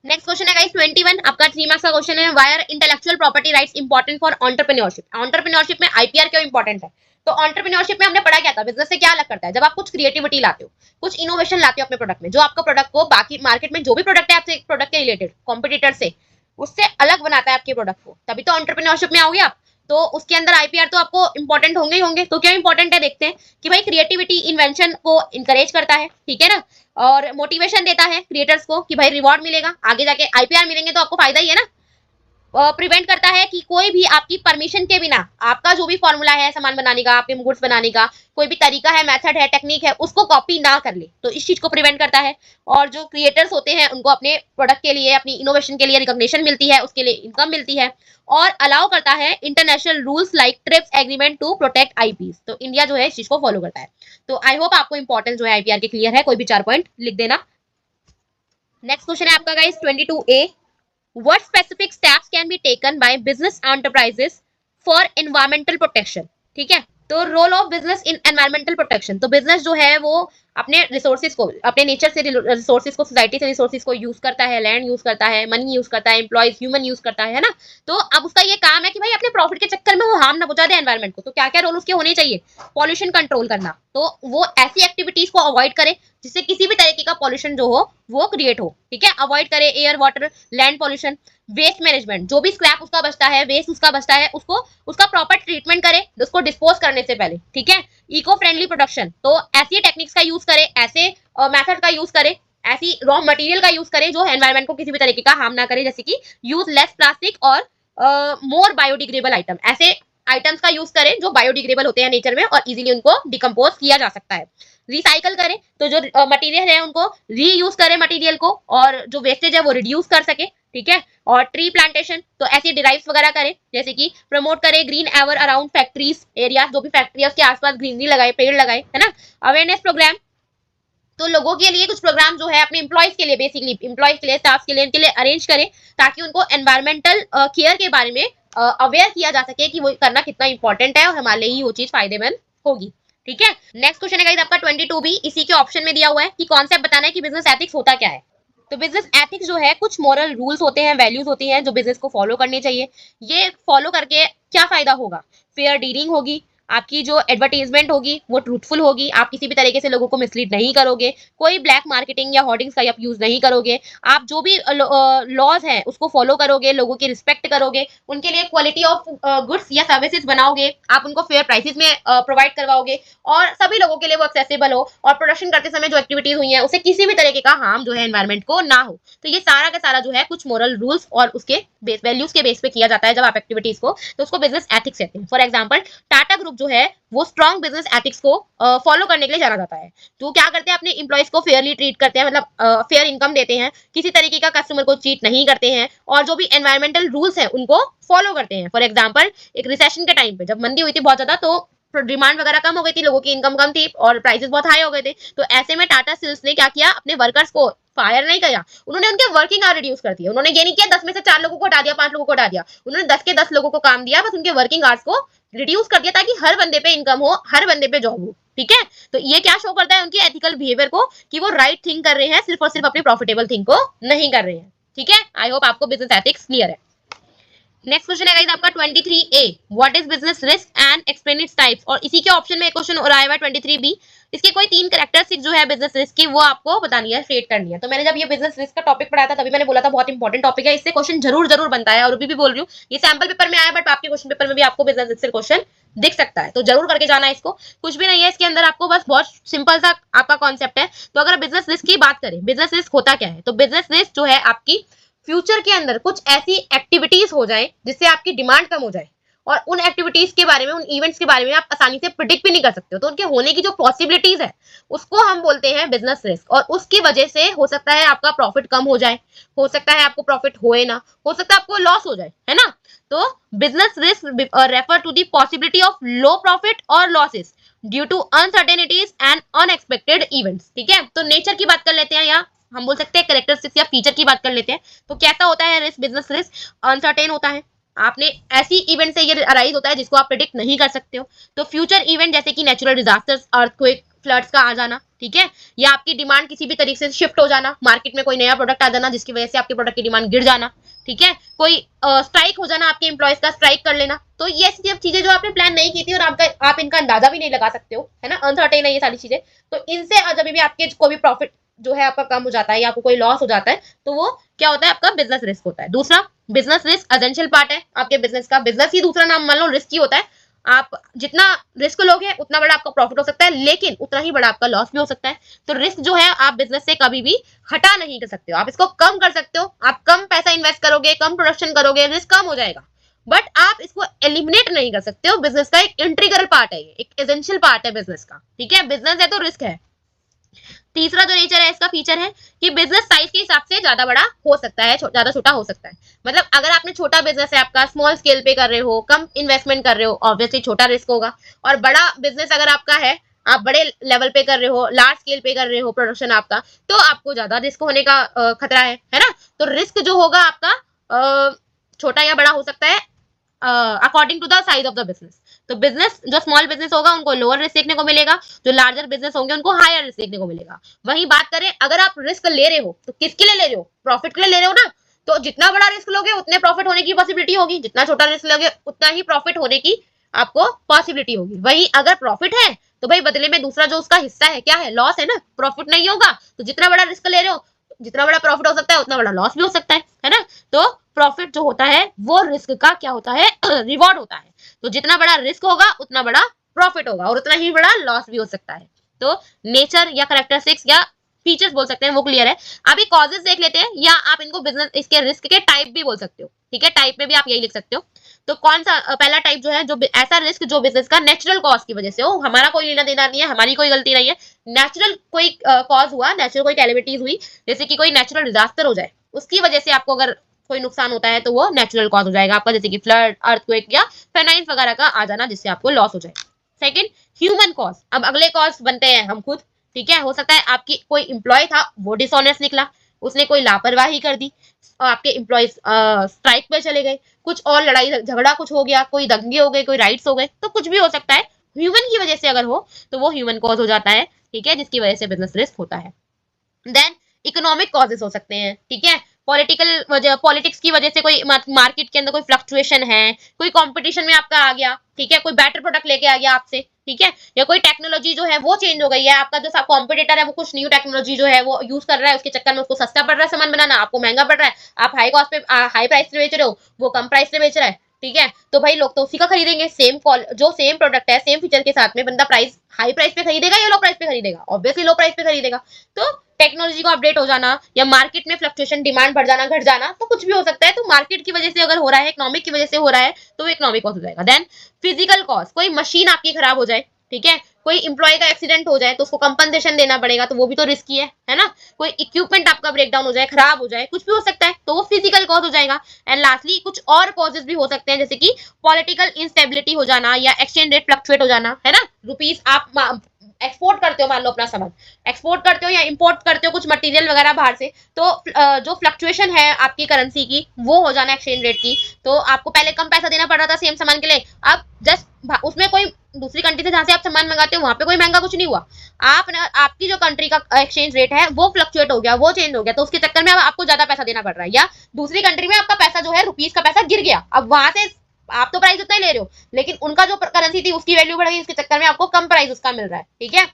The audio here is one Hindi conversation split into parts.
नेक्स्ट क्वेश्चन है गाइस 21, आपका 3 मार्क्स का क्वेश्चन है, why are intellectual property rights important for entrepreneurship. Entrepreneurship में आईपीआर क्यों इंपॉर्टेंट है? तो एंटरप्रेन्योरशिप में हमने पढ़ा क्या था, बिजनेस से क्या अलग करता है, जब आप कुछ क्रिएटिविटी लाते हो, कुछ इनोवेशन लाते हो अपने प्रोडक्ट में, जो आपका प्रोडक्ट को बाकी मार्केट में जो भी प्रोडक्ट है आपसे प्रोडक्ट के रिलेटेड कॉम्पिटिटर से, उससे अलग बनाता है आपके प्रोडक्ट को, तभी तो एंटरप्रेन्योरशिप में आओगे आप। तो उसके अंदर आईपीआर तो आपको इंपॉर्टेंट होंगे ही होंगे। तो क्या इंपॉर्टेंट है देखते हैं कि भाई क्रिएटिविटी इन्वेंशन को इंकरेज करता है, ठीक है ना, और मोटिवेशन देता है क्रिएटर्स को कि भाई रिवॉर्ड मिलेगा, आगे जाके आईपीआर मिलेंगे तो आपको फायदा ही है ना। प्रिवेंट करता है कि कोई भी आपकी परमिशन के बिना आपका जो भी फॉर्मूला है सामान बनाने का, आपके गुड्स बनाने का कोई भी तरीका है, मेथड है, टेक्निक है, उसको कॉपी ना कर ले, तो इस चीज को प्रिवेंट करता है। और जो क्रिएटर्स होते हैं उनको अपने प्रोडक्ट के लिए, अपनी इनोवेशन के लिए रिकॉग्निशन मिलती है, उसके लिए इनकम मिलती है। और अलाउ करता है international rules like TRIPS agreement to protect IPs. तो इंडिया जो है इस चीज को फॉलो करता है। तो आई होप आपको इंपॉर्टेंस जो है आईपीआर के क्लियर है, कोई भी 4 पॉइंट लिख देना। नेक्स्ट क्वेश्चन है आपका guys 22A, what specific steps can be taken by business enterprises for environmental protection। ठीक है, तो role of business in environmental protection. तो बिजनेस जो है वो अपने रिसोर्सेज को, अपने नेचर से रिसोर्सेज को, सोसाइटी से रिसोर्सेज को यूज करता है, लैंड यूज करता है, मनी यूज करता है, एम्प्लॉयज ह्यूमन यूज करता है ना। तो अब उसका ये काम है कि भाई अपने प्रॉफिट के चक्कर में वो हार्म ना पहुंचा दे एनवायरमेंट को। तो क्या क्या रोल उसके होने चाहिए, पॉल्यूशन कंट्रोल करना, तो वो ऐसी एक्टिविटीज को अवॉइड करे जिससे किसी भी तरीके का पॉल्यूशन जो हो वो क्रिएट हो, ठीक है, अवॉइड करे air water land pollution. Waste management, जो भी स्क्रैप उसका बचता है, वेस्ट उसका बचता है, उसको उसका प्रॉपर ट्रीटमेंट करे उसको डिस्पोज करने से पहले, ठीक है। इको फ्रेंडली प्रोडक्शन, तो ऐसी टेक्निक्स का यूज करे, ऐसे मेथड का यूज करे, ऐसी रॉ मटेरियल का यूज करे जो एनवायरमेंट को किसी भी तरीके का हार्म ना करे, जैसे कि यूज लेस प्लास्टिक और मोर बायोडिग्रेडेबल आइटम, ऐसे आइटम्स का यूज करें जो बायोडिग्रेडेबल होते हैं नेचर में और इजीली उनको डिकम्पोज किया जा सकता है। रिसाइकल करें, तो जो मटेरियल है उनको रीयूज करें मटेरियल को, और जो वेस्टेज है वो रिड्यूस कर सके, ठीक है। और ट्री प्लांटेशन, तो ऐसी डिराइव्स वगैरह करें, जैसे कि प्रमोट करें green ever around factories area, जो भी फैक्ट्री है उसके आसपास ग्रीनरी लगाए, पेड़ लगाए, है ना। अवेयरनेस प्रोग्राम, तो लोगों के लिए कुछ प्रोग्राम जो है अपने एम्प्लॉयज के लिए, बेसिकली एम्प्लॉयज के लिए, स्टाफ के लिए, इनके लिए अरेंज करें, ताकि उनको एनवायरमेंटल केयर के बारे में अवेयर किया जा सके कि वो करना कितना इंपॉर्टेंट है और हमारे लिए ही वो चीज फायदेमंद होगी, ठीक है। नेक्स्ट क्वेश्चन है गाइस आपका 22B, इसी के ऑप्शन में दिया हुआ है कि कॉन्सेप्ट बताना है कि बिजनेस एथिक्स होता क्या है। तो बिजनेस एथिक्स जो है कुछ मॉरल रूल्स होते हैं, वैल्यूज होती हैं जो बिजनेस को फॉलो करनी चाहिए। ये फॉलो करके क्या फायदा होगा, फेयर डीलिंग होगी, आपकी जो एडवर्टाइजमेंट होगी वो ट्रूथफुल होगी, आप किसी भी तरीके से लोगों को मिसलीड नहीं करोगे, कोई ब्लैक मार्केटिंग या होर्डिंग्स का आप यूज नहीं करोगे, आप जो भी लॉज हैं उसको फॉलो करोगे, लोगों की रिस्पेक्ट करोगे, उनके लिए क्वालिटी ऑफ गुड्स या सर्विसेज बनाओगे, आप उनको फेयर प्राइसेस में प्रोवाइड करवाओगे, और सभी लोगों के लिए वो एक्सेसिबल हो, और प्रोडक्शन करते समय जो एक्टिविटीज हुई है उसे किसी भी तरीके का हार्म जो है एनवायरमेंट को ना हो। तो ये सारा का सारा जो है कुछ मोरल रूल्स और उसके बेस वैल्यूज के बेस पे किया जाता है जब आप एक्टिविटीज को, तो उसको बिजनेस एथिक्स कहते हैं। फॉर एग्जाम्पल टाटा ग्रुप जो है वो स्ट्रॉन्ग बिजनेस एथिक्स को फॉलो करने के लिए जाना जाता है। तो क्या करते हैं, अपने इंप्लॉइज को फेयरली ट्रीट करते हैं, मतलब फेयर इनकम देते हैं, किसी तरीके का कस्टमर को चीट नहीं करते हैं, और जो भी एनवायरमेंटल रूल्स हैं उनको फॉलो करते हैं। फॉर एग्जाम्पल एक रिसेशन के टाइम पे जब मंदी हुई थी बहुत ज्यादा, तो डिमांड वगैरह कम हो गई थी, लोगों की इनकम कम थी और प्राइसेस बहुत हाई हो गए थे। तो ऐसे में टाटा स्टील्स ने क्या किया, अपने वर्कर्स को फायर नहीं किया, उन्होंने उनके वर्किंग आवर रिड्यूस कर दिया। उन्होंने ये नहीं किया 10 में से 4 लोगों को हटा दिया, 5 लोगों को हटा दिया, उन्होंने 10 के 10 लोगों को काम दिया, बस उनके वर्किंग आवर्स को रिड्यूस कर दिया ताकि हर बंदे पे इनकम हो, हर बंदे पे जॉब हो, ठीक है। तो ये क्या शो करता है उनकी एथिकल बिहेवियर को, कि वो राइट थिंग कर रहे हैं, सिर्फ और सिर्फ अपनी प्रॉफिटेबल थिंग को नहीं कर रहे हैं, ठीक है। आई होप आपको बिजनेस एथिक्स क्लियर है। नेक्स्ट क्वेश्चन है गाइस आपका 23A, what is business risk and explain its types. और इसी के ऑप्शन में एक क्वेश्चन और आया हुआ 23B, इसके कोई 3 कैरेक्टरिस्टिक जो है बिजनेस रिस्क की वो आपको बतानी है, स्टेट करनी है। तो मैंने जब ये बिजनेस रिस्क का टॉपिक पढ़ाया था तभी मैंने बोला था बहुत इंपॉर्टेंट टॉपिक है, इससे क्वेश्चन जरूर जरूर बनता है, और अभी भी बोल रही हूँ ये सैंपल पेपर में आया, बट आपके क्वेश्चन पेपर में भी आपको बिजनेस रिस्क से क्वेश्चन दिख सकता है, तो जरूर करके जाना है इसको। कुछ भी नहीं है इसके अंदर, आपको बस बहुत सिंपल सा आपका कॉन्सेप्ट है। तो अगर बिजनेस रिस्क की बात करें, बिजनेस रिस्क होता क्या है, तो बिजनेस रिस्क जो है आपकी फ्यूचर के अंदर कुछ ऐसी एक्टिविटीज हो जाए जिससे आपकी डिमांड कम हो जाए, और उन एक्टिविटीज के बारे में, उन इवेंट्स के बारे में आप आसानी से प्रिडिक्ट भी नहीं कर सकते हो, तो उनके होने की जो पॉसिबिलिटीज है उसको हम बोलते हैं बिजनेस रिस्क। और उसकी वजह से हो सकता है आपका प्रॉफिट कम हो जाए, हो सकता है आपको प्रॉफिट होए ना, हो सकता है आपको लॉस हो जाए, है ना। तो business risk refer to the possibility of low profit और losses due to uncertainties and unexpected events, ठीक है। तो नेचर की बात कर लेते हैं, या हम बोल सकते हैं कैरेक्टरिस्टिक्स या फीचर की बात कर लेते हैं। तो कैसा होता है रिस्क, बिजनेस रिस्क अनसर्टेन होता है, आपने ऐसी इवेंट से ये अराइज होता है जिसको आप प्रेडिक्ट नहीं कर सकते हो। तो फ्यूचर इवेंट जैसे कि नेचुरल डिजास्टर्स, अर्थक्वेक, फ्लड्स का आ जाना, ठीक है, या आपकी डिमांड किसी भी तरीके से शिफ्ट हो जाना, मार्केट में कोई नया प्रोडक्ट आ जाना जिसकी वजह से आपके प्रोडक्ट की डिमांड गिर जाना, ठीक है, कोई स्ट्राइक हो जाना, आपके एम्प्लॉयज का स्ट्राइक कर लेना। तो ये ऐसी चीजें जो आपने प्लान नहीं की थी और आप इनका अंदाजा भी नहीं लगा सकते हो, है ना, अनसर्टेन है ये सारी चीजें। तो इनसे जब भी आपके कोई भी प्रॉफिट जो है आपका कम हो जाता है या आपको कोई लॉस हो जाता है, तो वो क्या होता है, आपका बिजनेस रिस्क होता है। दूसरा, बिजनेस रिस्क एसेंशियल पार्ट है आपके बिजनेस का। बिजनेस ही दूसरा नाम मान लो रिस्क ही होता है। आप जितना रिस्क लोगे उतना बड़ा आपका प्रॉफिट हो सकता है, लेकिन उतना ही बड़ा आपका लॉस भी हो सकता है। तो रिस्क जो है आप बिजनेस से कभी भी हटा नहीं कर सकते हो, आप इसको कम कर सकते हो। आप कम पैसा इन्वेस्ट करोगे, कम प्रोडक्शन करोगे, रिस्क कम हो जाएगा, बट आप इसको एलिमिनेट नहीं कर सकते हो। बिजनेस का एक इंटीग्रल पार्ट है, ये एक एसेंशियल पार्ट है बिजनेस का, ठीक है। बिजनेस है तो रिस्क है। तीसरा जो नेचर है इसका फीचर है कि बिजनेस साइज के हिसाब से ज्यादा बड़ा हो सकता है, ज्यादा छोटा हो सकता है। मतलब अगर आपने छोटा बिजनेस है, आपका स्मॉल स्केल पे कर रहे हो, कम इन्वेस्टमेंट कर रहे हो, ऑब्वियसली छोटा रिस्क होगा। और बड़ा बिजनेस अगर आपका है, आप बड़े लेवल पे कर रहे हो, लार्ज स्केल पे कर रहे हो प्रोडक्शन आपका, तो आपको ज्यादा रिस्क होने का खतरा है ना। तो रिस्क जो होगा आपका छोटा या बड़ा हो सकता है according to the size of the business. तो बिजनेस जो स्मॉल बिजनेस होगा उनको लोअर रिस्क देखने को मिलेगा, जो लार्जर बिजनेस होंगे उनको हायर रिस्क देखने को मिलेगा। वहीं बात करें अगर आप रिस्क ले रहे हो तो किसके लिए ले रहे हो, प्रॉफिट के लिए ले रहे हो ना। तो जितना बड़ा रिस्क लोगे उतने प्रॉफिट होने की पॉसिबिलिटी होगी, जितना छोटा रिस्क लोगे उतना ही प्रॉफिट होने की आपको पॉसिबिलिटी होगी। वहीं अगर प्रॉफिट है तो भाई बदले में दूसरा जो उसका हिस्सा है क्या है, लॉस है ना, प्रॉफिट नहीं होगा। तो जितना बड़ा रिस्क ले रहे हो, जितना बड़ा प्रॉफिट हो सकता है उतना बड़ा लॉस भी हो सकता है ना। तो प्रॉफिट जो होता है वो रिस्क का क्या होता है, रिवॉर्ड होता है। तो जितना बड़ा रिस्क होगा उतना बड़ा प्रॉफिट होगा और उतना ही बड़ा लॉस भी हो सकता है। तो नेचर या कैरेक्टरिस्टिक्स या फीचर्स बोल सकते हैं वो क्लियर है। अभी कॉजेस देख लेते हैं, या आप इनको बिजनेस इसके रिस्क के टाइप भी बोल सकते हो, ठीक है। टाइप में भी आप यही लिख सकते हो। तो कौन सा पहला टाइप जो है, जो ऐसा रिस्क जो बिजनेस का नेचुरल कॉज की वजह से हो, हमारा कोई लेना देना नहीं है, हमारी कोई गलती नहीं है, नेचुरल कोई कॉज हुआ, नेचुरल कोई कैलेमिटीज हुई, जैसे कि कोई नेचुरल डिजास्टर हो जाए, उसकी वजह से आपको अगर कोई नुकसान होता है तो वो नेचुरल कॉज हो जाएगा आपका, जैसे कि फ्लड, अर्थक्वेक या फेनाइन्स वगैरह का आ जाना जिससे आपको लॉस हो जाए। Second, human cause. अब अगले कॉज बनते हैं हम खुद, ठीक है। हो सकता है आपकी कोई एम्प्लॉय था वो डिसऑनेस्ट निकला, उसने कोई लापरवाही कर दी और आपके एम्प्लॉयज स्ट्राइक पे चले गए, कुछ और लड़ाई झगड़ा कुछ हो गया, कोई दंगे हो गए, कोई राइट्स हो गए, तो कुछ भी हो सकता है। ह्यूमन की वजह से अगर हो तो वो ह्यूमन कॉज हो जाता है, ठीक है, जिसकी वजह से बिजनेस रिस्क होता है। देन इकोनॉमिक कॉजेस हो सकते हैं, ठीक है। पॉलिटिक्स की वजह से कोई मार्केट के अंदर कोई फ्लक्चुएशन है, कोई कंपटीशन में आपका आ गया, ठीक है, कोई बेटर प्रोडक्ट लेके आ गया आपसे, ठीक है, या कोई टेक्नोलॉजी जो है वो चेंज हो गई है, आपका जो कॉम्पिटिटर है वो कुछ न्यू टेक्नोलॉजी जो है वो यूज कर रहा है, उसके चक्कर में उसको सस्ता पड़ रहा है सामान बनाना, आपको महंगा पड़ रहा है, आप हाई कॉस्ट पे हाई प्राइस पे बेच रहे हो, वो कम प्राइस पे बेच रहा है, ठीक है। तो भाई लोग तो उसी का खरीदेंगे, जो सेम प्रोडक्ट है सेम फीचर के साथ में, बंदा प्राइस हाई प्राइस पे खरीदेगा या लो प्राइस पे खरीदेगा, ऑब्वियसली लो प्राइस पे खरीदेगा। तो टेक्नोलॉजी को अपडेट हो जाना या मार्केट में फ्लक्चुएशन, डिमांड बढ़ जाना, घट जाना, तो कुछ भी हो सकता है। तो मार्केट की वजह से अगर हो रहा है, इकोनॉमिक की वजह से हो रहा है, तो वो इकोनॉमिक कॉज हो जाएगा। देन फिजिकल कॉज, कोई मशीन आपकी खराब हो जाए, ठीक है, कोई इंप्लॉय का एक्सीडेंट हो जाए तो उसको कंपनसेशन देना पड़ेगा, तो वो भी तो रिस्की है ना। कोई इक्विपमेंट आपका ब्रेकडाउन हो जाए, खराब हो जाए, कुछ भी हो सकता है, तो वो फिजिकल कॉज हो जाएगा। एंड लास्टली कुछ और कॉजेस भी हो सकते हैं, जैसे कि पॉलिटिकल इंस्टेबिलिटी हो जाना या एक्सचेंज रेट फ्लक्चुएट हो जाना, है ना। रुपीज आप एक्सपोर्ट करते हो, मान लो अपना सामान एक्सपोर्ट करते हो या इंपोर्ट करते हो कुछ मटेरियल वगैरह बाहर से, तो जो फ्लक्चुएशन है आपकी करेंसी की वो हो जाना एक्सचेंज रेट की। तो आपको पहले कम पैसा देना पड़ रहा था सेम सामान के लिए, अब जस्ट उसमें कोई दूसरी कंट्री से जहां से आप सामान मंगाते हो वहां पे कोई महंगा कुछ नहीं हुआ, आपकी जो कंट्री का एक्सचेंज रेट है वो फ्लक्चुएट हो गया, वो चेंज हो गया, तो उसके चक्कर में अब आपको ज्यादा पैसा देना पड़ रहा है। या दूसरी कंट्री में आपका पैसा जो है रुपीज का पैसा गिर गया, अब वहां से आप तो प्राइस उतना ही ले रहे हो, लेकिन उनका जो करेंसी थी उसकी वैल्यू बढ़ गई, इसके चक्कर में आपको कम प्राइस उसका मिल रहा है, ठीक है।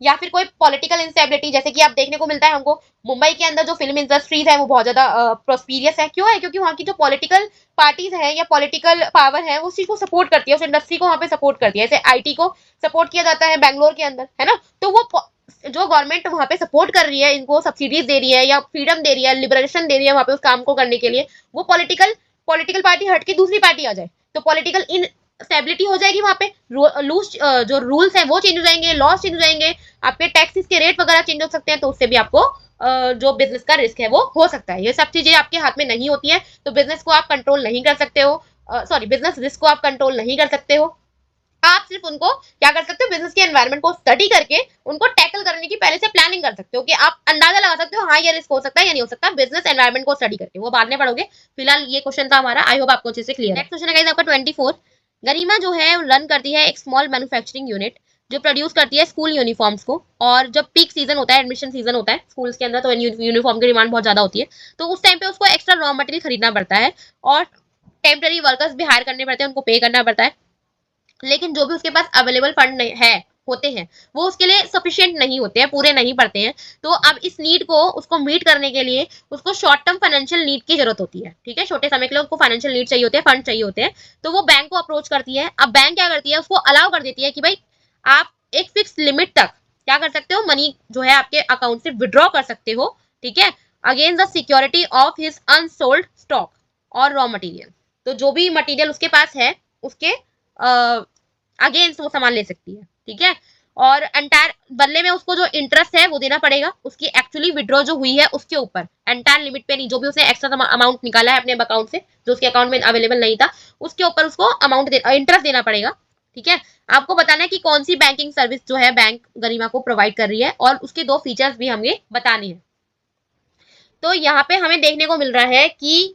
या फिर कोई पॉलिटिकल इंस्टेबिलिटी, जैसे कि आप देखने को मिलता है हमको मुंबई के अंदर जो फिल्म इंडस्ट्रीज है वो बहुत ज्यादा प्रोस्पीरियस है। क्यों है? क्योंकि वहाँ की जो पॉलिटिकल पार्टीज है या पॉलिटिकल पावर है वो उसी को सपोर्ट करती है, उस इंडस्ट्री को वहाँ पे सपोर्ट करती है। जैसे आईटी को सपोर्ट किया जाता है बैंगलोर के अंदर, है ना। तो वो जो गवर्नमेंट वहाँ पे सपोर्ट कर रही है, इनको सब्सिडीज दे रही है या फ्रीडम दे रही है, लिबरेशन दे रही है वहाँ पे उस काम को करने के लिए, वो पॉलिटिकल पार्टी हट के दूसरी पार्टी आ जाए तो पॉलिटिकल इन स्टेबिलिटी हो जाएगी वहां पे, जो रूल्स है वो चेंज हो जाएंगे, लॉस चेंज हो जाएंगे, आपके टैक्सेस के रेट वगैरह चेंज हो सकते हैं, तो उससे भी आपको जो बिजनेस का रिस्क है वो हो सकता है। ये सब चीजें आपके हाथ में नहीं होती है, तो बिजनेस को आप कंट्रोल नहीं कर सकते हो, बिजनेस रिस्क को आप कंट्रोल नहीं कर सकते हो। आप सिर्फ उनको क्या कर सकते हो, बिजनेस के एनवायरनमेंट को स्टडी करके उनको टैकल करने की पहले से प्लानिंग कर सकते हो, कि आप अंदाजा लगा सकते हो हाँ ये रिस्क हो सकता है या नहीं हो सकता, बिजनेस एनवायरनमेंट को स्टडी करके, वो बाद में पढ़ोगे। फिलहाल ये क्वेश्चन था हमारा, आई होप आपको अच्छे से क्लियर है। नेक्स्ट क्वेश्चन है आपका 24। गरिमा जो है रन करती है एक स्मॉल मैन्युफैक्चरिंग यूनिट जो प्रोड्यूस करती है स्कूल यूनिफॉर्म्स को, और जब पीक सीजन होता है, एडमिशन सीजन होता है स्कूल्स के अंदर, तो यूनिफॉर्म की डिमांड बहुत ज्यादा होती है, तो उस टाइम पे उसको एक्स्ट्रा रॉ मटेरियल खरीदना पड़ता है और टेम्पररी वर्कर्स भी हायर करने पड़ते हैं, उनको पे करना पड़ता है। लेकिन जो भी उसके पास अवेलेबल फंड है होते हैं वो उसके लिए सफिशिएंट नहीं होते हैं, पूरे नहीं पड़ते हैं। तो अब इस नीड को उसको मीट करने के लिए उसको शॉर्ट टर्म फाइनेंशियल नीड की जरूरत होती है, ठीक है, छोटे समय के लिए उसको फाइनेंशियल नीड चाहिए होते हैं, फंड चाहिए होते हैं, तो वो बैंक को अप्रोच करती है। अब बैंक क्या करती है, उसको अलाउ कर देती है कि भाई आप एक फिक्स लिमिट तक क्या कर सकते हो, मनी जो है आपके अकाउंट से विड्रॉ कर सकते हो, ठीक है, against the security of his unsold stock और रॉ मटेरियल। तो जो भी मटेरियल उसके पास है उसके अगेंस्ट वो सामान ले सकती है, ठीक है, और एंटायर बदले में उसको जो इंटरेस्ट है वो देना पड़ेगा उसकी एक्चुअली विड्रॉ जो हुई है उसके ऊपर, एंटायर लिमिट पे नहीं, जो भी उसने एक्स्ट्रा अमाउंट निकाला है अपने अकाउंट से जो उसके अकाउंट में अवेलेबल नहीं था उसके ऊपर उसको अमाउंट इंटरेस्ट देना पड़ेगा, ठीक है। आपको बताना है कि कौन सी बैंकिंग सर्विस जो है बैंक गरिमा को प्रोवाइड कर रही है और उसके दो फीचर्स भी हमें बताने हैं। तो यहाँ पे हमें देखने को मिल रहा है कि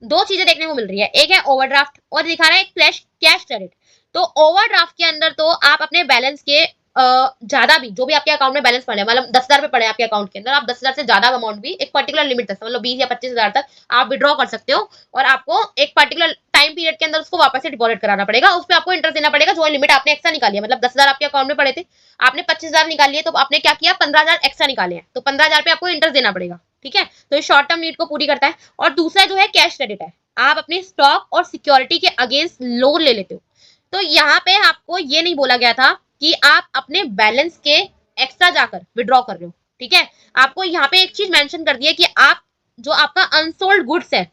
दो चीजें देखने को मिल रही है, एक है ओवरड्राफ्ट और दिखा रहा है कैश क्रेडिट। तो ओवरड्राफ्ट के अंदर तो आप अपने बैलेंस के ज्यादा भी जो भी आपके अकाउंट में बैलेंस पड़े, मतलब 10,000 पे पड़े आपके अकाउंट के अंदर, आप 10,000 से ज्यादा अमाउंट भी एक पर्टिकुलर लिमिट तक, मतलब 20 या 25,000 तक आप विड्रॉ कर सकते हो और आपको एक पर्टिकुलर टाइम पीरियड के अंदर उसको वापस से डिपॉजिट कराना पड़ेगा, उस पर आपको इंटरेस्ट देना पड़ेगा जो लिमिट आपने एक्स्ट्रा निकाली है। मतलब 10,000 आपके अकाउंट में पड़े थे, आपने 25,000 निकाली है, तो आपने क्या किया, 15,000 एक्स्ट्रा निकाले हैं, तो 15,000 पे आपको इंटरेस्ट देना पड़ेगा, ठीक है। तो ये शॉर्ट टर्म नीड को पूरी करता है। और दूसरा जो है कैश क्रेडिट है, आप अपने स्टॉक और सिक्योरिटी के अगेंस्ट लोन ले लेते हो। तो यहाँ पे आपको ये नहीं बोला गया था कि आप अपने बैलेंस के एक्स्ट्रा जाकर विड्रॉ कर रहे हो, ठीक है। आपको यहाँ पे एक चीज मेंशन कर दी है कि आप जो आपका अनसोल्ड गुड्स है,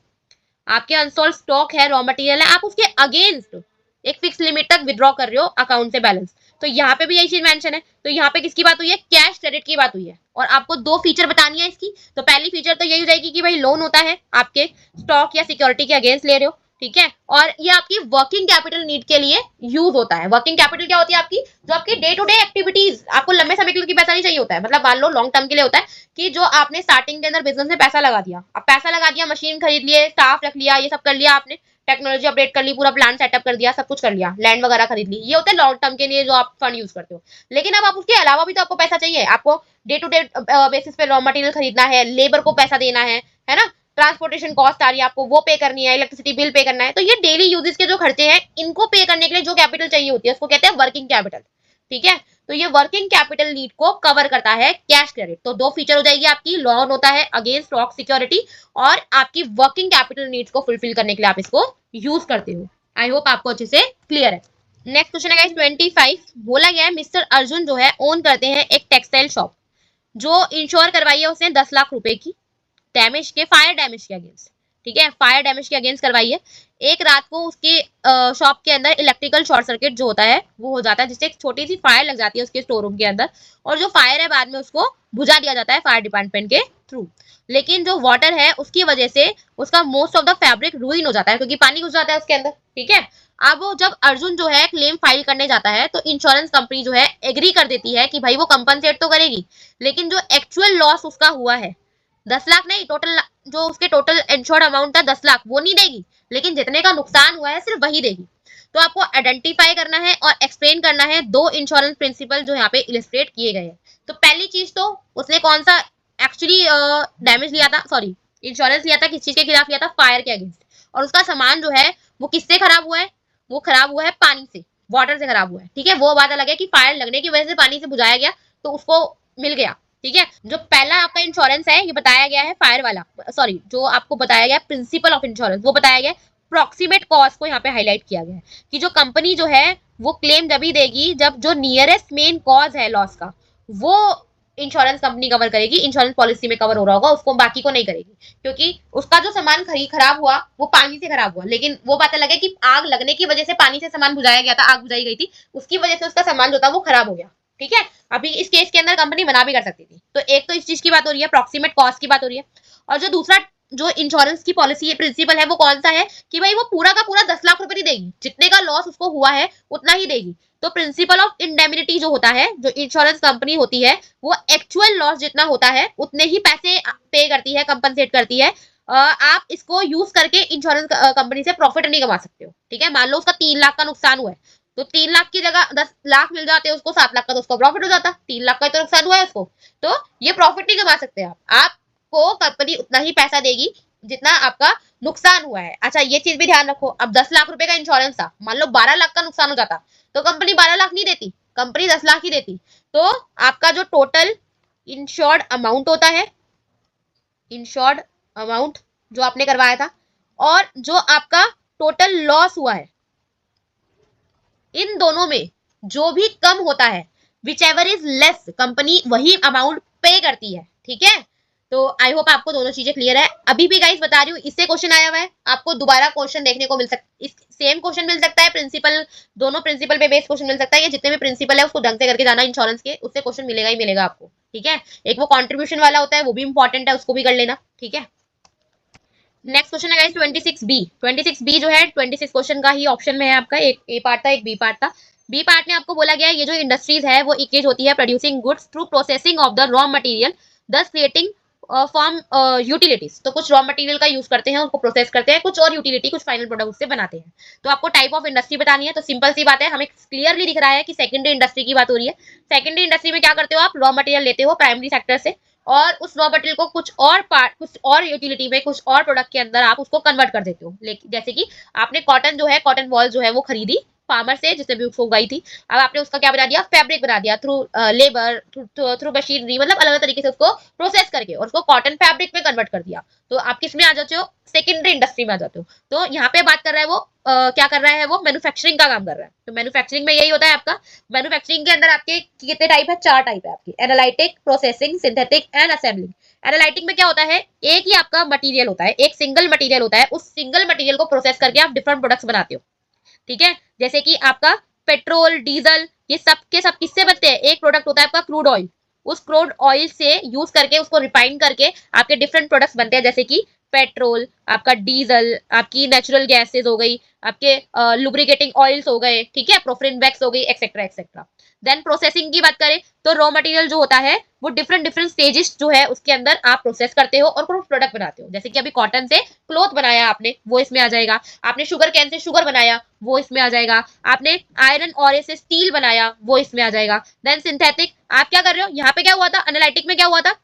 आपके अनसोल्ड स्टॉक है, रॉ मटेरियल है, आप उसके अगेंस्ट एक फिक्स लिमिट तक विड्रॉ कर रहे हो अकाउंट से बैलेंस। तो यहाँ पे भी यही चीज मेंशन है। तो यहाँ पे किसकी बात हुई है, कैश क्रेडिट की बात हुई है। और आपको दो फीचर बतानी है इसकी। तो पहली फीचर तो यही हो जाएगी कि भाई लोन होता है, आपके स्टॉक या सिक्योरिटी के अगेंस्ट ले रहे हो, ठीक है, और ये आपकी वर्किंग कैपिटल नीड के लिए यूज होता है। वर्किंग कैपिटल क्या होती है, आपकी जो आपकी डे टू डे एक्टिविटीज, आपको लंबे समय के लिए पैसा नहीं चाहिए होता है, मतलब मान लो लॉन्ग टर्म के लिए होता है कि जो आपने स्टार्टिंग के अंदर बिजनेस में पैसा लगा दिया, अब पैसा लगा दिया, मशीन खरीद लिए, स्टाफ रख लिया, ये सब कर लिया आपने, टेक्नोलॉजी अपडेट कर ली, पूरा प्लान सेटअप कर दिया, सब कुछ कर लिया, लैंड वगैरह खरीद ली, ये होता है लॉन्ग टर्म के लिए जो आप फंड यूज करते हो। लेकिन अब आप उसके अलावा भी तो आपको पैसा चाहिए, आपको डे टू डे बेसिस पे रॉ मटेरियल खरीदना है, लेबर को पैसा देना है ना, ट्रांसपोर्टेशन कॉस्ट आ रही है आपको, वो पे करनी है, इलेक्ट्रिसिटी बिल पे करना है। तो ये डेली यूजेस के जो खर्चे हैं इनको पे करने के लिए जो कैपिटल चाहिए होती है उसको कहते हैं वर्किंग कैपिटल, ठीक है। तो ये वर्किंग कैपिटल नीड को कवर करता है कैश क्रेडिट। तो दो फीचर हो जाएगी आपकी, लोन होता है अगेंस्ट स्टॉक सिक्योरिटी और आपकी वर्किंग कैपिटल नीड्स को फुलफिल करने के लिए आप इसको यूज करते हो। आई होप आपको अच्छे से क्लियर है। नेक्स्ट क्वेश्चन है गाइस 25, बोला गया है मिस्टर अर्जुन जो है ओन करते हैं एक टेक्सटाइल शॉप जो इंश्योर करवाई है उसने 10 लाख रुपए की डैमेज के, फायर डैमेज के अगेंस्ट, ठीक है, फायर डैमेज के अगेंस्ट करवाई है। एक रात को उसके शॉप के अंदर इलेक्ट्रिकल शॉर्ट सर्किट जो होता है वो हो जाता है, जिससे एक छोटी सी फायर लग जाती है उसके स्टोर रूम के अंदर, और जो फायर है बाद में उसको बुझा दिया जाता है फायर डिपार्टमेंट के थ्रू। लेकिन जो वाटर है उसकी वजह से उसका मोस्ट ऑफ द फैब्रिक रूइन हो जाता है क्योंकि पानी घुस जाता है उसके अंदर, ठीक है। अब वो जब अर्जुन जो है क्लेम फाइल करने जाता है तो इंश्योरेंस कंपनी जो है एग्री कर देती है कि भाई वो कंपनसेट तो करेगी, लेकिन जो एक्चुअल लॉस उसका हुआ है 10 लाख नहीं, टोटल जो उसके टोटल इंश्योर्ड अमाउंट था 10 लाख वो नहीं देगी, लेकिन जितने का नुकसान हुआ है सिर्फ वही देगी। तो आपको आइडेंटिफाई करना है और एक्सप्लेन करना है दो इंश्योरेंस प्रिंसिपल जो यहाँ पे इलिस्ट्रेट किए गए हैं। तो पहली चीज तो उसने कौन सा एक्चुअली डैमेज लिया था, सॉरी इंश्योरेंस लिया था, किस चीज के खिलाफ लिया था, फायर के अगेंस्ट, और उसका सामान जो है वो किससे खराब हुआ है, वो खराब हुआ है पानी से, वाटर से खराब हुआ है, ठीक है। वो बात अलग है कि फायर लगने की वजह से पानी से बुझाया गया तो उसको मिल गया, ठीक है। जो पहला आपका इंश्योरेंस है ये बताया गया है फायर वाला, सॉरी जो आपको बताया गया प्रिंसिपल ऑफ इंश्योरेंस वो बताया गया, प्रॉक्सिमेट कॉस्ट को यहाँ पे हाईलाइट किया गया है कि जो कंपनी जो है वो क्लेम जब ही देगी जब जो नियरेस्ट मेन कॉज है लॉस का वो इंश्योरेंस कंपनी कवर करेगी, इंश्योरेंस पॉलिसी में कवर हो रहा होगा, उसको बाकी को नहीं करेगी, क्योंकि उसका जो सामान खराब हुआ वो पानी से खराब हुआ, लेकिन वो बात अलग है कि आग लगने की वजह से पानी से सामान बुझाया गया था, आग बुझाई गई थी, उसकी वजह से उसका सामान जो था वो खराब हो गया, ठीक है। अभी इस केस के अंदर कंपनी मना भी कर सकती थी। तो एक तो इस चीज की बात हो रही है, प्रॉक्सिमेट कॉस्ट की बात हो रही है, और जो दूसरा जो इंश्योरेंस की पॉलिसी प्रिंसिपल है वो कौन सा है कि भाई वो पूरा का पूरा 10 लाख रुपए नहीं देगी, जितने का लॉस उसको हुआ है उतना ही देगी। तो प्रिंसिपल ऑफ इंडेमिनिटी जो होता है, जो इंश्योरेंस कंपनी होती है वो एक्चुअल लॉस जितना होता है उतने ही पैसे पे करती है, कंपनसेट करती है। आप इसको यूज करके इंश्योरेंस कंपनी से प्रॉफिट नहीं कमा सकते हो, ठीक है। मान लो उसका 3 लाख का नुकसान हुआ है तो 3 लाख की जगह 10 लाख मिल जाते उसको, 7 लाख का तो उसका प्रॉफिट हो जाता, 3 लाख का तो नुकसान हुआ है उसको। तो ये प्रॉफिट नहीं कमा सकते आप, आपको कंपनी उतना ही पैसा देगी जितना आपका नुकसान हुआ है। अच्छा ये चीज भी ध्यान रखो, अब 10 लाख रुपए का इंश्योरेंस था, मान लो 12 लाख का नुकसान हो जाता तो कंपनी 12 लाख नहीं देती, कंपनी 10 लाख ही देती। तो आपका जो टोटल इंश्योर्ड अमाउंट होता है, इंश्योर्ड अमाउंट जो आपने करवाया था, और जो आपका टोटल लॉस हुआ है, इन दोनों में जो भी कम होता है, which ever is less, company वही अमाउंट पे करती है। ठीक है, तो आई होप आपको दोनों चीजें क्लियर है। अभी भी गाइस बता रही हूँ, इससे क्वेश्चन आया हुआ है, आपको दोबारा क्वेश्चन देखने को मिल सकता, सेम क्वेश्चन मिल सकता है, प्रिंसिपल, दोनों प्रिंसिपल पे बेस्ड क्वेश्चन मिल सकता है। ये जितने भी प्रिंसिपल है उसको ढंग से करके जाना इंश्योरेंस के, उससे क्वेश्चन मिलेगा ही मिलेगा आपको। ठीक है, एक वो कॉन्ट्रीब्यूशन वाला होता है, वो भी इंपॉर्टेंट है, उसको भी कर लेना। ठीक है, नेक्स्ट क्वेश्चन है गाइस 26B। 26B जो है 26 क्वेश्चन का ही ऑप्शन में है आपका, एक ए पार्ट था एक बी पार्ट था। बी पार्ट में आपको बोला गया है ये जो इंडस्ट्रीज है वो इंगेज होती है producing goods through processing of the raw material दस क्रिएटिंग फॉर्म यूटिलिटीज। तो कुछ रॉ मटेरियल का यूज करते हैं, उनको प्रोसेस करते हैं, कुछ और यूटिलिटी कुछ फाइनल प्रोडक्ट से बनाते हैं। तो आपको टाइप ऑफ इंडस्ट्री बतानी है, तो सिंपल सी बात है, हमें क्लियरली दिख रहा है कि सेकेंडरी इंडस्ट्री की बात हो रही है। सेकेंडरी इंडस्ट्री में क्या करते हो आप, रॉ मटेरियल लेते हो प्राइमरी सेक्टर से, और उस रॉ मटेरियल को कुछ और पार्ट, कुछ और यूटिलिटी में, कुछ और प्रोडक्ट के अंदर आप उसको कन्वर्ट कर देते हो। जैसे कि आपने कॉटन जो है, कॉटन बॉल जो है वो खरीदी फार्मर से जिसने भी उसको उगाई थी, अब आपने उसका क्या बना दिया, फैब्रिक बना दिया थ्रू लेबर, थ्रू मशीनरी, मतलब अलग अलग तरीके से उसको प्रोसेस करके और उसको कॉटन फैब्रिक में कन्वर्ट कर दिया। तो आप किस में आ जाते हो, सेकेंडरी इंडस्ट्री में आ जाते हो। तो यहाँ पे बात कर रहा है वो क्या कर रहा है, वो मैन्युफैक्चरिंग का काम कर रहा है। तो मैन्युफैक्चरिंग में यही होता है आपका, मैन्युफैक्चरिंग के अंदर आपके कितने टाइप है, 4 टाइप है आपकी, analytic, processing, synthetic and assembling. Analytic में क्या होता है, एक ही आपका मटेरियल होता है, एक सिंगल मटेरियल होता है, उस सिंगल मटेरियल को प्रोसेस करके आप डिफरेंट प्रोडक्ट्स बनाते हो। ठीक है, जैसे कि आपका पेट्रोल, डीजल, ये सब के सब किससे बनते हैं, एक प्रोडक्ट होता है आपका क्रूड ऑयल, उस क्रूड ऑयल से यूज करके उसको रिफाइन करके आपके डिफरेंट प्रोडक्ट्स बनते हैं, जैसे कि पेट्रोल, आपका डीजल, आपकी नेचुरल गैसेस हो गई, आपके लुब्रिकेटिंग ऑयल्स हो गए, ठीक है, प्रोफिन वैक्स हो गई, एक्सेट्रा एक्सेट्रा। देन प्रोसेसिंग की बात करें तो रॉ मटेरियल जो होता है वो डिफरेंट डिफरेंट स्टेजेस जो है उसके अंदर आप प्रोसेस करते हो और कुछ प्रोडक्ट बनाते हो। जैसे कि अभी कॉटन से क्लॉथ बनाया आपने, वो इसमें आ जाएगा। आपने शुगर कैन से शुगर बनाया, वो इसमें आ जाएगा। आपने आयरन और से स्टील बनाया, वो इसमें आ जाएगा। देन सिंथेटिक, आप क्या कर रहे हो, यहाँ पे क्या हुआ था, एनालिटिक में क्या हुआ था,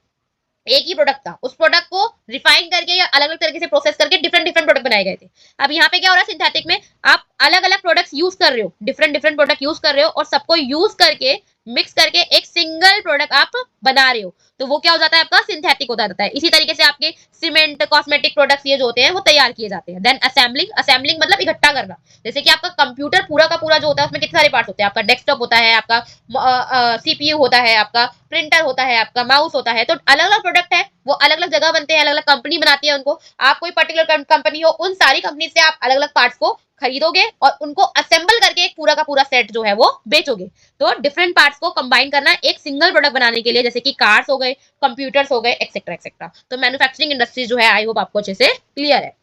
एक ही प्रोडक्ट था, उस प्रोडक्ट को रिफाइन करके या अलग अलग तरीके से प्रोसेस करके डिफरेंट डिफरेंट प्रोडक्ट बनाए गए थे। अब यहाँ पे क्या हो रहा है, सिंथेटिक में आप अलग अलग प्रोडक्ट्स यूज कर रहे हो, डिफरेंट डिफरेंट प्रोडक्ट यूज कर रहे हो और सबको यूज करके मिक्स करके एक सिंगल प्रोडक्ट आप बना रहे हो, तो वो क्या हो जाता है आपका, सिंथेटिक होता जाता है। इसी तरीके से आपके सीमेंट, कॉस्मेटिक प्रोडक्ट्स ये जो होते हैं वो तैयार किए जाते हैं। देन असेंबलिंग, असेंबलिंग मतलब इकट्ठा करना। जैसे कि आपका कंप्यूटर पूरा का पूरा जो होता है उसमें कितने सारे पार्ट्स होते हैं, आपका डेस्कटॉप होता है, आपका सीपीयू होता है, आपका प्रिंटर होता है, आपका माउस होता है, तो अलग अलग प्रोडक्ट है, वो अलग अलग जगह बनते हैं, अलग अलग कंपनी बनाती है उनको। आप कोई पर्टिकुलर कंपनी हो, उन सारी कंपनी से आप अलग अलग पार्ट्स को खरीदोगे और उनको असेंबल करके एक पूरा का पूरा सेट जो है वो बेचोगे। तो डिफरेंट पार्ट्स को कंबाइन करना एक सिंगल प्रोडक्ट बनाने के लिए, जैसे कि कार्स हो गए, कंप्यूटर्स हो गए, एक्सेट्रा एक्सेट्रा। तो मैन्युफैक्चरिंग इंडस्ट्री जो है, आई होप आपको अच्छे से क्लियर है।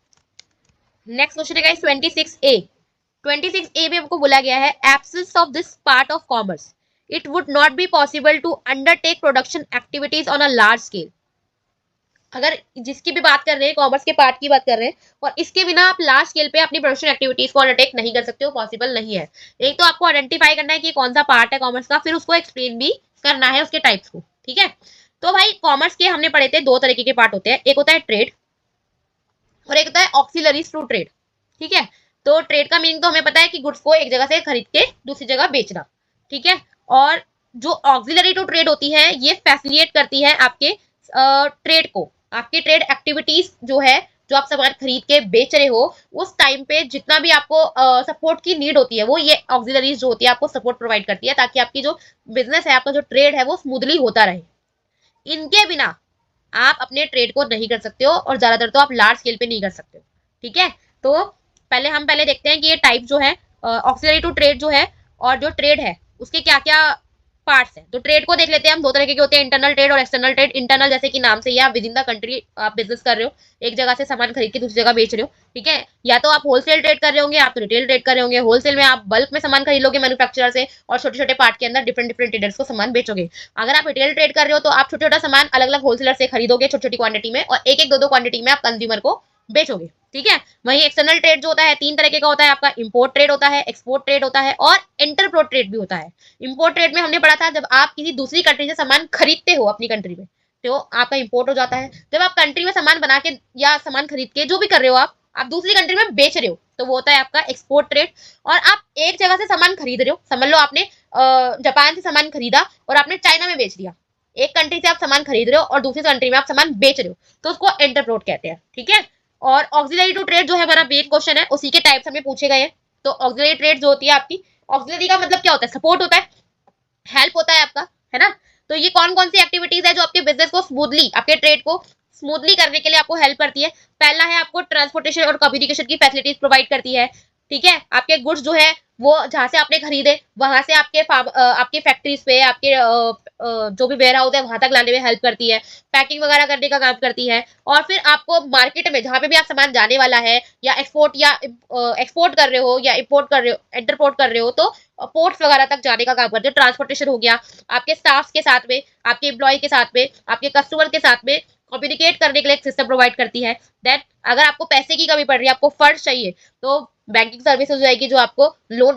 नेक्स्ट क्वेश्चन है गाइस 26A। 26A में आपको बोला गया है, absence of this part of commerce it would not be possible to undertake production activities on a large scale। अगर जिसकी भी बात कर रहे हैं, कॉमर्स के पार्ट की बात कर रहे हैं, और इसके बिना आप लार्ज स्केल पे अपनी प्रोडक्शन एक्टिविटीज को अंडरटेक नहीं कर सकते हो, पॉसिबल नहीं है। एक तो आपको आइडेंटिफाई करना है कि कौन सा पार्ट है कॉमर्स का, फिर उसको एक्सप्लेन भी करना है उसके टाइप्स को। ठीक है, तो भाई कॉमर्स के हमने पढ़े थे 2 तरीके के पार्ट होते हैं, एक होता है ट्रेड और एक होता है ऑक्सिलरीज टू ट्रेड। ठीक है, तो ट्रेड का मीनिंग तो हमें पता है कि गुड्स को एक जगह से खरीद के दूसरी जगह बेचना। ठीक है, और जो ऑक्सिलरी टू ट्रेड होती है ये फैसिलिटेट करती है आपके ट्रेड को, आपके ट्रेड एक्टिविटीज जो है, जो आप सामान खरीद के बेच रहे हो उस टाइम पे जितना भी आपको सपोर्ट की नीड होती है, वो ये ऑक्सिलरीज जो होती है आपको सपोर्ट प्रोवाइड करती है, ताकि आपकी जो बिजनेस है, आपका जो ट्रेड है वो स्मूथली होता रहे। इनके बिना आप अपने ट्रेड को नहीं कर सकते हो, और ज्यादातर तो आप लार्ज स्केल पे नहीं कर सकते हो। ठीक है, तो हम पहले देखते हैं कि ये टाइप जो है ऑक्सिलरी टू ट्रेड जो है, और जो ट्रेड है उसके क्या क्या पार्ट्स हैं। तो ट्रेड को देख लेते हैं हम, 2 तरह के होते हैं, इंटरनल ट्रेड और एक्सटर्नल ट्रेड। इंटरनल जैसे कि नाम से ही, आप विद इन द कंट्री आप बिजनेस कर रहे हो, एक जगह से सामान खरीद के दूसरी जगह बेच रहे हो। ठीक है, या तो आप होलसेल ट्रेड कर रहे होंगे, आप तो रिटेल ट्रेड कर रहे होंगे। होलसेल में आप बल्क में सामान खरीद लोगे मैन्युफैक्चरर से, और छोटे छोटे पार्ट के अंदर डिफरेंट डिफरेंट ट्रेडर्स को सामान बेचोगे। अगर आप रिटेल ट्रेड कर रहे हो तो आप छोटा छोटा सामान अलग अलग होलसेलर से खरीदोगे छोटी छोटी क्वांटिटी में, और एक एक दो क्वांटिटी में आप कंज्यूमर को बेचोगे। ठीक है। वहीं एक्सटर्नल ट्रेड जो होता है 3 तरीके का होता है आपका, इंपोर्ट ट्रेड होता है, एक्सपोर्ट ट्रेड होता है और इंटरपोर्ट ट्रेड भी होता है। इंपोर्ट ट्रेड में हमने पढ़ा था जब आप किसी दूसरी कंट्री से सामान खरीदते हो अपनी कंट्री में तो आपका इंपोर्ट हो जाता है। जब आप कंट्री में सामान बना के या सामान खरीद के जो भी कर रहे हो आप दूसरी कंट्री में बेच रहे हो तो वो होता है आपका एक्सपोर्ट ट्रेड। और आप एक जगह से सामान खरीद रहे हो, समझ लो आपने जापान से सामान खरीदा और आपने चाइना में बेच दिया। एक कंट्री से आप सामान खरीद रहे हो और दूसरी कंट्री में आप सामान बेच रहे हो तो उसको इंटरपोर्ट कहते हैं। ठीक है। और ऑक्सिलरी टू ट्रेड जो है हमारा मेन क्वेश्चन है, उसी के टाइप्स हमें पूछे गए हैं। तो ऑक्सिलरी ट्रेड जो होती है आपकी, ऑक्सिलरी का मतलब क्या होता है, सपोर्ट होता है, हेल्प होता है आपका, है ना। तो ये कौन कौन सी एक्टिविटीज है जो आपके बिजनेस को स्मूथली, आपके ट्रेड को स्मूथली करने के लिए आपको हेल्प करती है। पहला है आपको ट्रांसपोर्टेशन और कम्युनिकेशन की फैसिलिटीज प्रोवाइड करती है। ठीक है। आपके गुड्स जो है वो जहां से आपने खरीदे वहां से आपके फैक्ट्रीज पे, आपके जो भी वेयर हाउस है वहां तक लाने में हेल्प करती है, पैकिंग वगैरह करने का काम करती है। और फिर आपको मार्केट में जहां पे भी आप सामान जाने वाला है या एक्सपोर्ट कर रहे हो या इंपोर्ट कर रहे हो, इंटरपोर्ट कर रहे हो तो पोर्ट्स वगैरह तक जाने का काम करते हो। ट्रांसपोर्टेशन हो गया, आपके स्टाफ के साथ में, आपके एम्प्लॉय के साथ में, आपके कस्टमर के साथ में कम्युनिकेट करने के लिए एक सिस्टम प्रोवाइड करती है। देन अगर आपको पैसे की कमी पड़ रही है, आपको फंड चाहिए तो बैंकिंग सर्विस हो जाएगी जो आपको लोन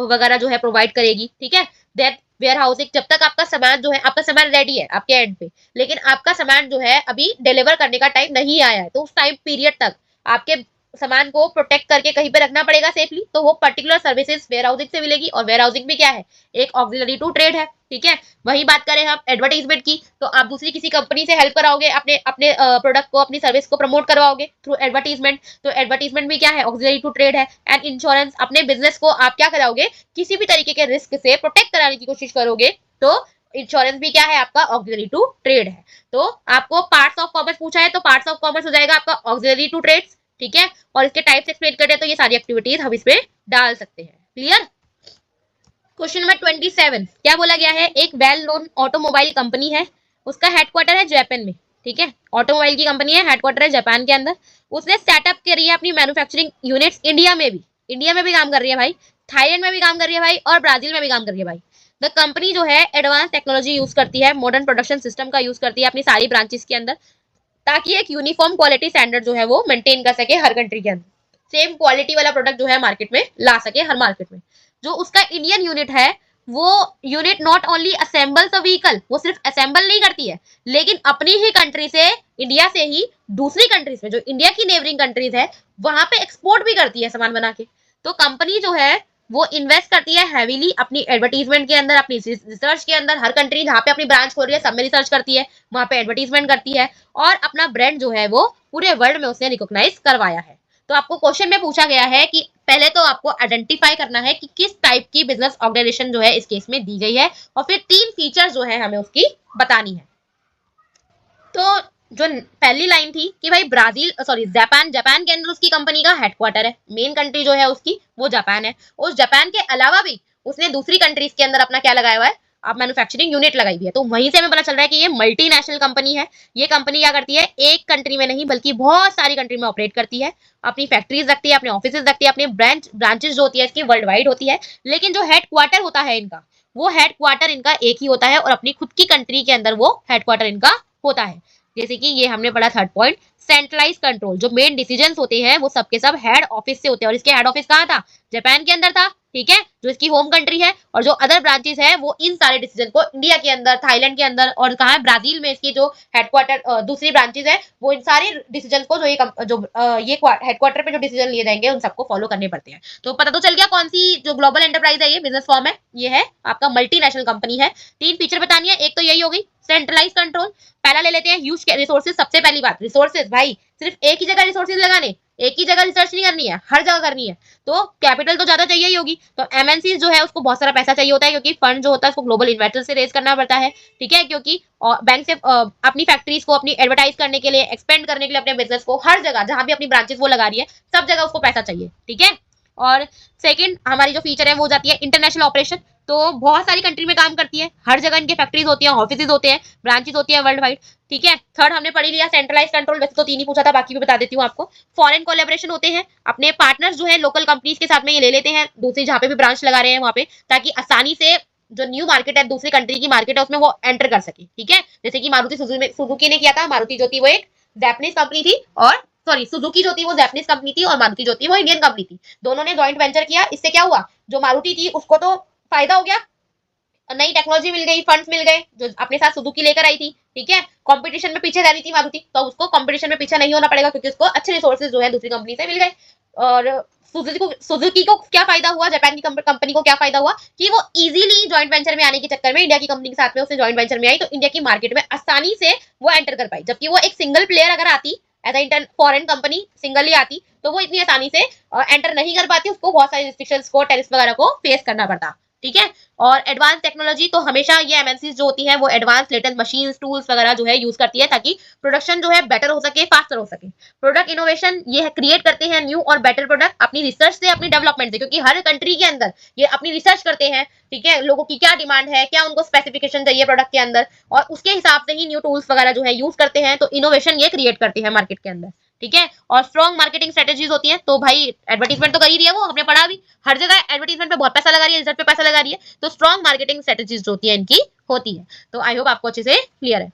वगैरह जो है प्रोवाइड करेगी। ठीक है। देन वेयर हाउसिंग, जब तक आपका सामान जो है, आपका सामान रेडी है आपके एंड पे लेकिन आपका सामान जो है अभी डिलीवर करने का टाइम नहीं आया है तो उस टाइम पीरियड तक आपके सामान को प्रोटेक्ट करके कहीं पे रखना पड़ेगा सेफली, तो वो पर्टिकुलर सर्विसेज वेयर हाउसिंग से मिलेगी। और वेयर हाउसिंग भी क्या है, एक ऑक्सिलरी टू ट्रेड है। ठीक है। वही बात करें हम एडवर्टाइजमेंट की तो आप दूसरी किसी कंपनी से हेल्प कराओगे, अपने अपने प्रोडक्ट को, अपनी सर्विस को प्रमोट करवाओगे थ्रू एडवर्टाइजमेंट, तो एडवर्टाइजमेंट भी क्या है, ऑक्सिलरी टू ट्रेड है। एंड इंश्योरेंस, अपने बिजनेस को आप क्या कराओगे, किसी भी तरीके के रिस्क से प्रोटेक्ट कराने की कोशिश करोगे तो इंश्योरेंस भी क्या है आपका, ऑक्सिलरी टू ट्रेड है। तो आपको पार्ट्स ऑफ कॉमर्स पूछा है तो पार्ट्स ऑफ कॉमर्स हो जाएगा आपका ऑक्सिलरी टू ट्रेड्स। ठीक है। और इसके टाइप्स एक्सप्लेन करें तो ये सारी एक्टिविटीज हम इसमें डाल सकते हैं। क्लियर। क्वेश्चन नंबर 27 क्या बोला गया है, एक वेल नोन ऑटोमोबाइल कंपनी है, उसका हेडक्वार्टर है जापान में। ठीक है। ऑटोमोबाइल की कंपनी है, हेडक्वार्टर है जापान के अंदर। उसने सेटअप करी है अपनी मैन्युफैक्चरिंग यूनिट्स इंडिया में भी काम कर रही है भाई, थाईलैंड में भी काम कर रही है भाई और ब्राजील में भी काम कर रही है भाई। द कंपनी जो है एडवांस टेक्नोलॉजी यूज करती है, मॉडर्न प्रोडक्शन सिस्टम का यूज करती है अपनी सारी ब्रांचेस के अंदर, ताकि एक यूनिफॉर्म क्वालिटी स्टैंडर्ड जो है वो मेंटेन कर सके हर कंट्री के अंदर, सेम क्वालिटी वाला प्रोडक्ट जो है मार्केट में ला सके हर मार्केट में। जो उसका इंडियन यूनिट है वो unit not only assemble the vehicle, वो सिर्फ असेंबल नहीं करती है लेकिन अपनी ही कंट्री से, इंडिया से ही दूसरी कंट्रीज में, जो इंडिया की नेबरिंग कंट्रीज है वहां पे एक्सपोर्ट भी करती है सामान बना के। तो कंपनी जो है वो इन्वेस्ट करती है हैवीली अपनी एडवर्टीजमेंट के अंदर, अपनी रिसर्च के अंदर। हर कंट्री जहाँ पे अपनी ब्रांच खोल रही है सब में रिसर्च करती है, वहां पे एडवर्टीजमेंट करती है और अपना ब्रांड जो है वो पूरे वर्ल्ड में उसने रिकॉग्नाइज करवाया है। तो आपको क्वेश्चन में पूछा गया है कि पहले तो आपको आइडेंटिफाई करना है कि किस टाइप की बिजनेस ऑर्गेनाइजेशन जो है इस केस में दी गई है और फिर 3 फीचर जो है हमें उसकी बतानी है। तो जो पहली लाइन थी कि भाई जापान के अंदर उसकी कंपनी का हेडक्वार्टर है, मेन कंट्री जो है उसकी वो जापान है। उस जापान के अलावा भी उसने दूसरी कंट्रीज के अंदर अपना क्या लगाया हुआ है, आप मैन्युफैक्चरिंग यूनिट लगाई हुई है। तो वहीं से हमें पता चल रहा है कि ये मल्टीनेशनल कंपनी है। ये कंपनी क्या करती है, एक कंट्री में नहीं बल्कि बहुत सारी कंट्री में ऑपरेट करती है, अपनी फैक्ट्रीज रखती है, अपने ऑफिस रखती है, अपनी ब्रांचेस जो होती है इसकी वर्ल्ड वाइड होती है। लेकिन जो हेडक्वार्टर होता है इनका, वो हेडक्वार्टर इनका एक ही होता है और अपनी खुद की कंट्री के अंदर वो हेडक्वार्टर इनका होता है। जैसे कि ये हमने पढ़ा थर्ड पॉइंट, सेंट्रलाइज कंट्रोल, जो मेन डिसीजंस होते हैं वो सबके सब हेड ऑफिस से होते हैं और इसके हेड ऑफिस कहाँ था, जापान के अंदर था। ठीक है। जो इसकी होम कंट्री है और जो अदर ब्रांचेस है वो इन सारे डिसीजन को इंडिया के अंदर, थाईलैंड के अंदर और कहाँ है, ब्राजील में इसकी जो हेडक्वार्टर दूसरी ब्रांचेस है वो इन सारे डिसीजन को ये हेडक्वार्टर पे जो डिसीजन लिए जाएंगे उन सबको फॉलो करने पड़ते हैं। तो पता तो चल गया कौन सी जो ग्लोबल एंटरप्राइज है, ये बिजनेस फॉर्म है, ये है आपका मल्टीनेशनल कंपनी है। 3 फीचर बतानी है, एक तो यही हो गई सेंट्रलाइज कंट्रोल। पहला ले लेते हैं ह्यूज रिसोर्सेज। सबसे पहली बात रिसोर्सेज, भाई सिर्फ एक ही जगह रिसोर्सेज लगाने, एक ही जगह रिसर्च नहीं करनी है, हर जगह करनी है। तो कैपिटल तो ज्यादा चाहिए ही होगी, तो एमएनसी जो है उसको बहुत सारा पैसा चाहिए होता है क्योंकि फंड जो होता है उसको ग्लोबल इन्वेस्टर से रेज करना पड़ता है। ठीक है। क्योंकि बैंक से अपनी फैक्ट्रीज को अपनी एडवर्टाइज करने के लिए, एक्सपेंड करने के लिए अपने बिजनेस को, हर जगह जहां भी अपनी ब्रांचेस वो लगा रही है सब जगह उसको पैसा चाहिए। ठीक है। और सेकंड हमारी जो फीचर है वो जाती है इंटरनेशनल ऑपरेशन। तो बहुत सारी कंट्री में काम करती है, हर जगह इनके फैक्ट्रीज होती है, ऑफिस होते हैं, ब्रांचेस होती है वर्ल्ड वाइड। ठीक है। थर्ड हमने पढ़ी लिया सेंट्रलाइज कंट्रोल, वैसे तो 3 ही पूछा था, बाकी भी बता देती हूँ आपको। फॉरेन कोलैबोरेशन होते हैं, अपने पार्टनर्स जो है लोकल कंपनीज के साथ में ये ले लेते हैं दूसरी जहाँ पे भी ब्रांच लगा रहे हैं वहाँ पे, ताकि आसानी से जो न्यू मार्केट है, दूसरी कंट्री की मार्केट है, उसमें वो एंटर कर सके। ठीक है। जैसे कि मारुति सुजुकी ने किया था, मारुति जो थी वो एक जापानीज कंपनी थी और सॉरी सुजुकी जो थी वो जापानीज कंपनी थी और मारुति जो थी वो इंडियन कंपनी थी। दोनों ने जॉइंट वेंचर किया, इससे क्या हुआ, जो मारुति थी उसको तो फायदा हो गया, नई टेक्नोलॉजी मिल गई, फंड्स मिल गए जो अपने साथ सुजुकी लेकर आई थी, ठीक है। कंपटीशन में पीछे रह रही थी मारुति, तो उसको कंपटीशन में पीछे नहीं होना पड़ेगा क्योंकि उसको अच्छे रिसोर्सेज जो है दूसरी कंपनी से मिल गए। और सुजुकी को क्या फायदा हुआ, जापान की कंपनी को क्या फायदा हुआ कि वो इजीली जॉइंट वेंचर में आने के चक्कर में इंडिया की कंपनी के साथ में उसने जॉइंट वेंचर में आई, तो इंडिया की मार्केट में आसानी से वो एंटर कर पाई। जबकि वो एक सिंगल प्लेयर अगर आती as inter foreign company singly आती तो वो इतनी आसानी से एंटर नहीं कर पाती, उसको बहुत सारे रिस्ट्रिक्शंस को, टैरिफ वगैरह को फेस करना पड़ता, ठीक है। और एडवांस टेक्नोलॉजी तो हमेशा ये एमएनसीज जो होती हैं वो एडवांस लेटेस्ट मशीन्स, टूल्स वगैरह जो है यूज करती है ताकि प्रोडक्शन जो है बेटर हो सके, फास्टर हो सके। प्रोडक्ट इनोवेशन ये क्रिएट करते हैं न्यू और बेटर प्रोडक्ट अपनी रिसर्च से, अपनी डेवलपमेंट से, क्योंकि हर कंट्री के अंदर ये अपनी रिसर्च करते हैं, ठीक है, लोगों की क्या डिमांड है, क्या उनको स्पेसिफिकेशन चाहिए प्रोडक्ट के अंदर, और उसके हिसाब से ही न्यू टूल्स वगैरह जो है यूज करते हैं। तो इनोवेशन ये क्रिएट करते हैं मार्केट के अंदर, ठीक है। और स्ट्रॉन्ग मार्केटिंग स्ट्रेटेजीज होती हैं, तो भाई एडवर्टीजमेंट तो कर ही रही है, वो हमने पढ़ा भी, हर जगह एडवर्टीजमेंट पे बहुत पैसा लगा रही है, रिसर्च पे पैसा लगा रही है, तो स्ट्रॉन्ग मार्केटिंग स्ट्रेटेजीज जो होती है इनकी होती है। तो आई होप आपको अच्छे से क्लियर है।